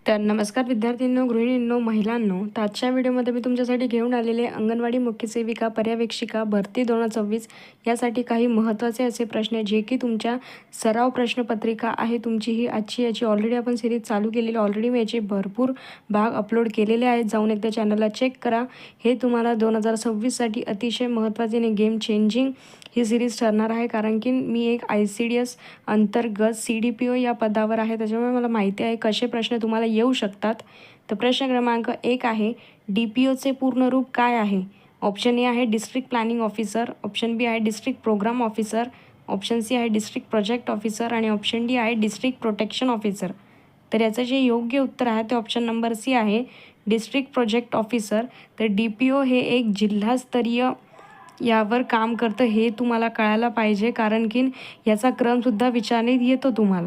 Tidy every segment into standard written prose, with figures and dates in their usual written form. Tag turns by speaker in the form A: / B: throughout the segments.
A: तर नमस्कार विद्यार्थ्यांनो, गृहिणींनो, महिलांनो. तर आजच्या व्हिडिओमध्ये मी तुमच्यासाठी घेऊन आलेले अंगणवाडी मुख्य सेविका पर्यवेक्षिका भरती 2026 यासाठी काही महत्त्वाचे असे प्रश्न जे की तुमच्या सराव प्रश्नपत्रिका आहे तुमची ही आजची. याची ऑलरेडी आपण सिरीज चालू केलेली. ऑलरेडी मी याचे भरपूर भाग अपलोड केलेले आहेत. जाऊन एकदा चॅनलला चेक करा. हे तुम्हाला 2026साठी अतिशय महत्त्वाचे आणि गेम चेंजिंग ही सिरीज ठरणार आहे, कारण की मी एक ICDS अंतर्गत CDPO या पदावर आहे. त्याच्यामुळे मला माहिती आहे कसे प्रश्न तुम्हाला येऊ शकतात. तर प्रश्न क्रमांक 1 आहे, DPOचे पूर्ण रूप काय आहे? ऑप्शन ए आहे district planning officer, option B आहे district programme officer, option C आहे डिस्ट्रिक्ट प्रोजेक्ट ऑफिसर आणि ऑप्शन डी आहे डिस्ट्रिक्ट प्रोटेक्शन ऑफिसर. तर याचं जे योग्य उत्तर आहे ते ऑप्शन नंबर सी आहे, डिस्ट्रिक्ट प्रोजेक्ट ऑफिसर. तर DPO हे एक जिल्हास्तरीय यावर काम करतं, हे तुम्हाला कळायला पाहिजे, कारण की याचा क्रमसुद्धा विचारण्यात येतो तुम्हाला.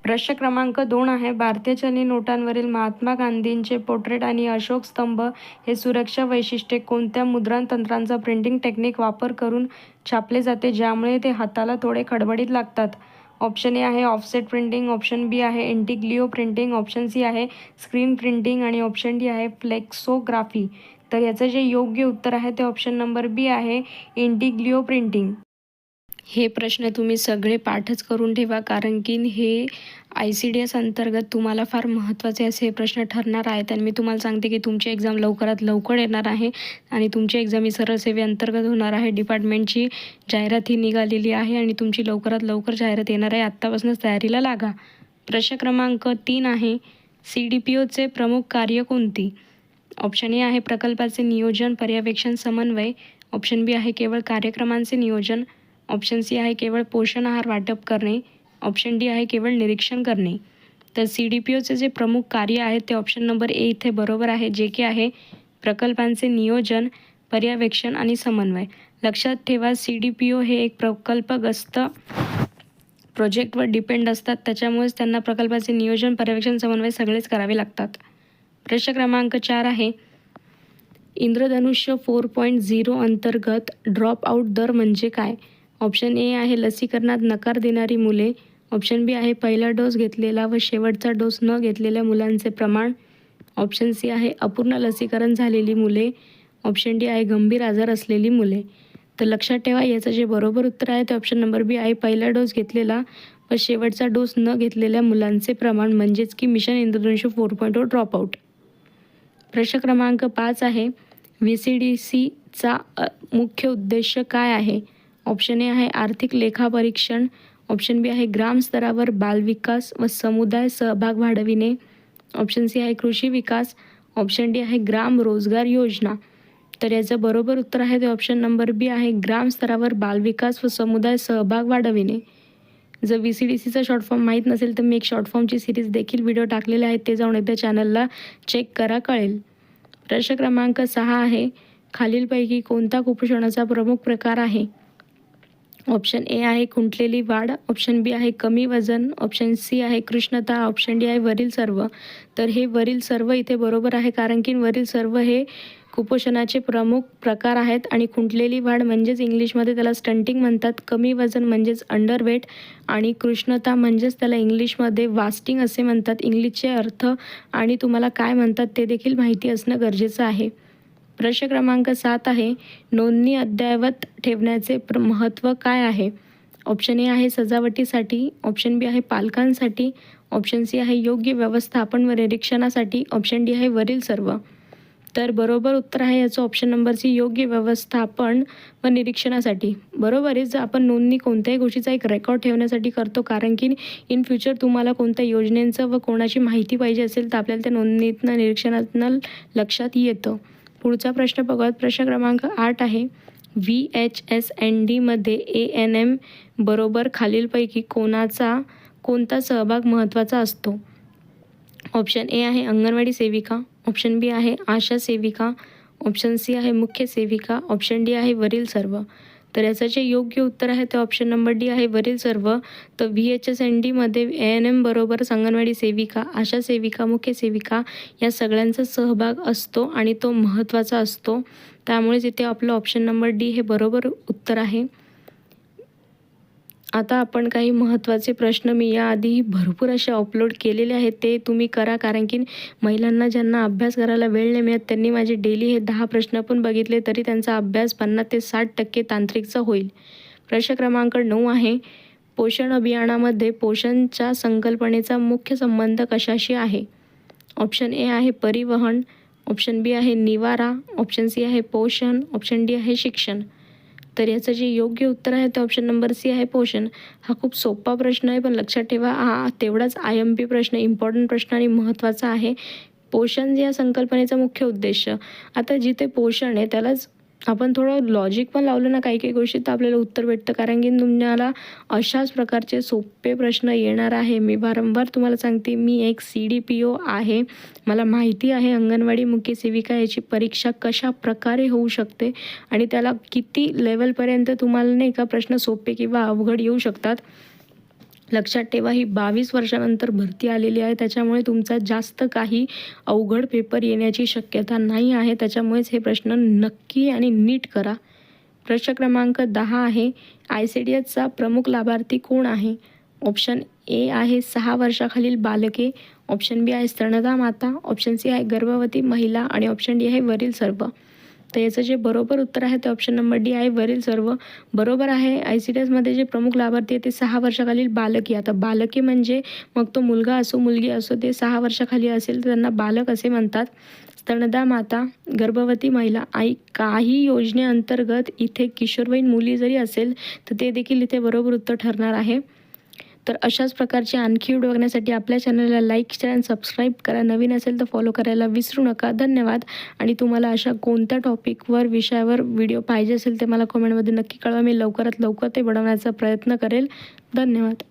A: प्रश्न क्रमांक 2 आहे, भारतीय चलनी नोटांवरील महात्मा गांधींचे पोर्ट्रेट आणि अशोक स्तंभ हे सुरक्षा वैशिष्ट्ये कोणत्या मुद्रण तंत्रांचा प्रिंटिंग टेक्निक वापर करून छापले जाते, ज्यामुळे ते हाताला थोडे खडबडीत लागतात? ऑप्शन ए आहे ऑफसेट प्रिंटिंग, ऑप्शन बी आहे इंटिग्लिओ प्रिंटिंग, ऑप्शन सी आहे स्क्रीन प्रिंटिंग आणि ऑप्शन डी आहे फ्लेक्सोग्राफी. तर याचं जे योग्य उत्तर आहे ते ऑप्शन नंबर बी आहे, इंटिग्लिओ प्रिंटिंग. हे प्रश्न तुम्ही सगळे पाठच करून ठेवा, कारण की हे ICDS अंतर्गत तुम्हाला फार महत्त्वाचे असे प्रश्न ठरणार आहेत. आणि मी तुम्हाला सांगते की तुमची एक्झाम लवकरात लवकर येणार आहे आणि तुमची एक्झाम ही सरळ सेवेअंतर्गत होणार आहे. डिपार्टमेंटची जाहिरात ही निघालेली आहे आणि तुमची लवकरात लवकर जाहिरात येणार आहे. आत्तापासूनच तयारीला लागा. प्रश्न क्रमांक 3 आहे, CDPOचे प्रमुख कार्य कोणती? ऑप्शन ए आहे प्रकल्पाचे नियोजन, पर्यवेक्षण, समन्वय, ऑप्शन बी आहे केवळ कार्यक्रमांचे नियोजन, ऑप्शन सी आहे केवळ पोषण आहार वाटप करणे, ऑप्शन डी आहे केवळ निरीक्षण करणे. तर CDPOचे जे प्रमुख कार्य आहे ते ऑप्शन नंबर ए इथे बरोबर आहे, जे की आहे प्रकल्पांचे नियोजन, पर्यवेक्षण आणि समन्वय. लक्षात ठेवा, CDPO हे एक प्रकल्पग्रस्त प्रोजेक्टवर डिपेंड असतात, त्याच्यामुळेच त्यांना प्रकल्पाचे नियोजन, पर्यवेक्षण, समन्वय सगळेच करावे लागतात. प्रश्न क्रमांक 4 आहे, इंद्रधनुष्य 4.0 अंतर्गत ड्रॉप आऊट दर म्हणजे काय? ऑप्शन ए आहे लसीकरणात नकार देणारी मुले, ऑप्शन बी आहे पहिला डोस घेतलेला व शेवटचा डोस न घेतलेल्या मुलांचे प्रमाण, ऑप्शन सी आहे अपूर्ण लसीकरण झालेली मुले, ऑप्शन डी आहे गंभीर आजार असलेली मुले. तर लक्षात ठेवा, याचं जे बरोबर उत्तर आहे ते ऑप्शन नंबर बी आहे पहिला डोस घेतलेला व शेवटचा डोस न घेतलेल्या मुलांचे प्रमाण, म्हणजेच की मिशन इंद्रधनुष्य 4.0 ड्रॉप आऊट. प्रश्न क्रमांक 5 आहे, VCDCचा मुख्य उद्देश काय आहे? ऑप्शन ए आहे आर्थिक लेखापरीक्षण, ऑप्शन बी आहे ग्राम स्तरावर बालविकास व समुदाय सहभाग वाढविणे, ऑप्शन सी आहे कृषी विकास, ऑप्शन डी आहे ग्राम रोजगार योजना. तर याचं बरोबर उत्तर आहे ते ऑप्शन नंबर बी आहे ग्राम स्तरावर बालविकास व समुदाय सहभाग वाढविणे. जर VCDCचा शॉर्ट फॉर्म माहीत नसेल तर मी एक शॉर्ट फॉर्मची सिरीज देखील व्हिडिओ टाकलेले आहेत, ते जाऊन एकदा चॅनलला चेक करा, कळेल. प्रश्न क्रमांक 6 आहे, खालीलपैकी कोणता कुपोषणाचा प्रमुख प्रकार आहे? ऑप्शन ए आहे खुंटलेली वाढ, ऑप्शन बी आहे कमी वजन, ऑप्शन सी आहे कृष्णता, ऑप्शन डी आहे वरील सर्व. तर हे वरील सर्व इथे बरोबर आहे, कारण की वरील सर्व हे कुपोषणाचे प्रमुख प्रकार आहेत. आणि खुंटलेली वाढ म्हणजेच इंग्लिशमध्ये त्याला स्टंटिंग म्हणतात, कमी वजन म्हणजेच अंडरवेट आणि कृष्णता म्हणजेच त्याला इंग्लिशमध्ये वास्टिंग असे म्हणतात. इंग्लिशचे अर्थ आणि तुम्हाला काय म्हणतात ते देखील माहिती असणं गरजेचं आहे. प्रश्न क्रमांक 7 आहे, नोंदणी अद्ययावत ठेवण्याचे महत्त्व काय आहे? ऑप्शन ए आहे सजावटीसाठी, ऑप्शन बी आहे पालकांसाठी, ऑप्शन सी आहे योग्य व्यवस्थापन व निरीक्षणासाठी, ऑप्शन डी आहे वरील सर्व. तर बरोबर उत्तर आहे याचं ऑप्शन नंबर सी, योग्य व्यवस्थापन व निरीक्षणासाठी. बरोबरच आपण नोंदणी कोणत्याही गोष्टीचा एक रेकॉर्ड ठेवण्यासाठी करतो, कारण की इन फ्युचर तुम्हाला कोणत्या योजनेचं व कोणाची माहिती पाहिजे असेल तर आपल्याला त्या नोंदणीतनं निरीक्षणातनं लक्षात येतं. पुढचा प्रश्न बघा. प्रश्न क्रमांक 8 आहे, VHSNDमध्ये ANM बरोबर खालीलपैकी कोणता सहभाग महत्त्वाचा असतो? ऑप्शन ए आहे अंगणवाडी सेविका, ऑप्शन बी आहे आशा सेविका, ऑप्शन सी आहे मुख्य सेविका, ऑप्शन डी आहे वरील सर्व. तर याचं जे योग्य उत्तर आहे ते ऑप्शन नंबर डी आहे वरील सर्व. तर VHSNDमध्ये ANM बरोबर अंगणवाडी सेविका, आशा सेविका, मुख्य सेविका या सगळ्यांचा सहभाग असतो आणि तो महत्त्वाचा असतो. त्यामुळेच इथे आपलं ऑप्शन नंबर डी हे बरोबर उत्तर आहे. आता आपण काही महत्त्वाचे प्रश्न मी याआधी भरपूर असे अपलोड केलेले आहेत, ते तुम्ही करा. कारण की महिलांना ज्यांना अभ्यास करायला वेळ नाही मिळत त्यांनी माझे डेली हे 10 प्रश्न पण बघितले तरी त्यांचा अभ्यास 50 ते 60% तांत्रिकचा होईल. प्रश्न क्रमांक 9 आहे, पोषण अभियानामध्ये पोषणच्या संकल्पनेचा मुख्य संबंध कशाशी आहे? ऑप्शन ए आहे परिवहन, ऑप्शन बी आहे निवारा, ऑप्शन सी आहे पोषण, ऑप्शन डी आहे शिक्षण. तर याचं जे योग्य उत्तर आहे ते ऑप्शन नंबर सी आहे पोषण. हा खूप सोपा प्रश्न आहे, पण लक्षात ठेवा हा तेवढाच IMP प्रश्न, इम्पॉर्टंट प्रश्न आणि महत्त्वाचा आहे. पोषण या संकल्पनेचा मुख्य उद्देश, आता जिथे पोषण आहे त्यालाच आपण थोडं लॉजिक पण लावलं ना काही काही गोष्टी तर आपल्याला उत्तर भेटतं. कारण की तुम्हाला अशाच प्रकारचे सोपे प्रश्न येणार आहे. मी वारंवार तुम्हाला सांगते, मी एक CDPO आहे. मला माहिती आहे अंगणवाडी मुख्य सेविका याची परीक्षा कशा प्रकारे होऊ शकते आणि त्याला किती लेवलपर्यंत तुम्हाला नाही का प्रश्न सोपे किंवा अवघड येऊ शकतात. लक्षात ठेवा, ही 22 वर्षानंतर भरती आलेली आहे, त्याच्यामुळे तुमचा जास्त काही अवघड पेपर येण्याची शक्यता नाही आहे. त्याच्यामुळेच हे प्रश्न नक्की आणि नीट करा. प्रश्न क्रमांक 10 आहे, ICDSचा प्रमुख लाभार्थी कोण आहे? ऑप्शन ए आहे 6 वर्षाखालील बालके, ऑप्शन बी आहे स्तनदा माता, ऑप्शन सी आहे गर्भवती महिला आणि ऑप्शन डी आहे वरील सर्व. तर याचं जे बरोबर उत्तर आहे ते ऑप्शन नंबर डी आहे वरील सर्व. बरोबर आहे. ICDSमध्ये जे प्रमुख लाभार्थी आहे ते 6 वर्षाखालील बालके. आता बालके म्हणजे मग तो मुलगा असो मुलगी असो, ते 6 वर्षाखाली असेल तर त्यांना बालक असे म्हणतात. स्तनदा माता, गर्भवती महिला आई, काही योजनेअंतर्गत इथे किशोरवयीन मुली जरी असेल तर ते देखील इथे बरोबर उत्तर ठरणार आहे. तर अशाच प्रकारचे आणखी व्हिडिओ बघण्यासाठी आपल्या चॅनलला लाईक, शेअर आणि सबस्क्राईब करा. नवीन असेल तर फॉलो करायला विसरू नका. धन्यवाद. आणि तुम्हाला अशा कोणत्या टॉपिकवर विषयावर व्हिडिओ पाहिजे असेल ते मला कमेंटमध्ये नक्की कळवा. मी लवकरात लवकर ते बनवण्याचा प्रयत्न करेल. धन्यवाद.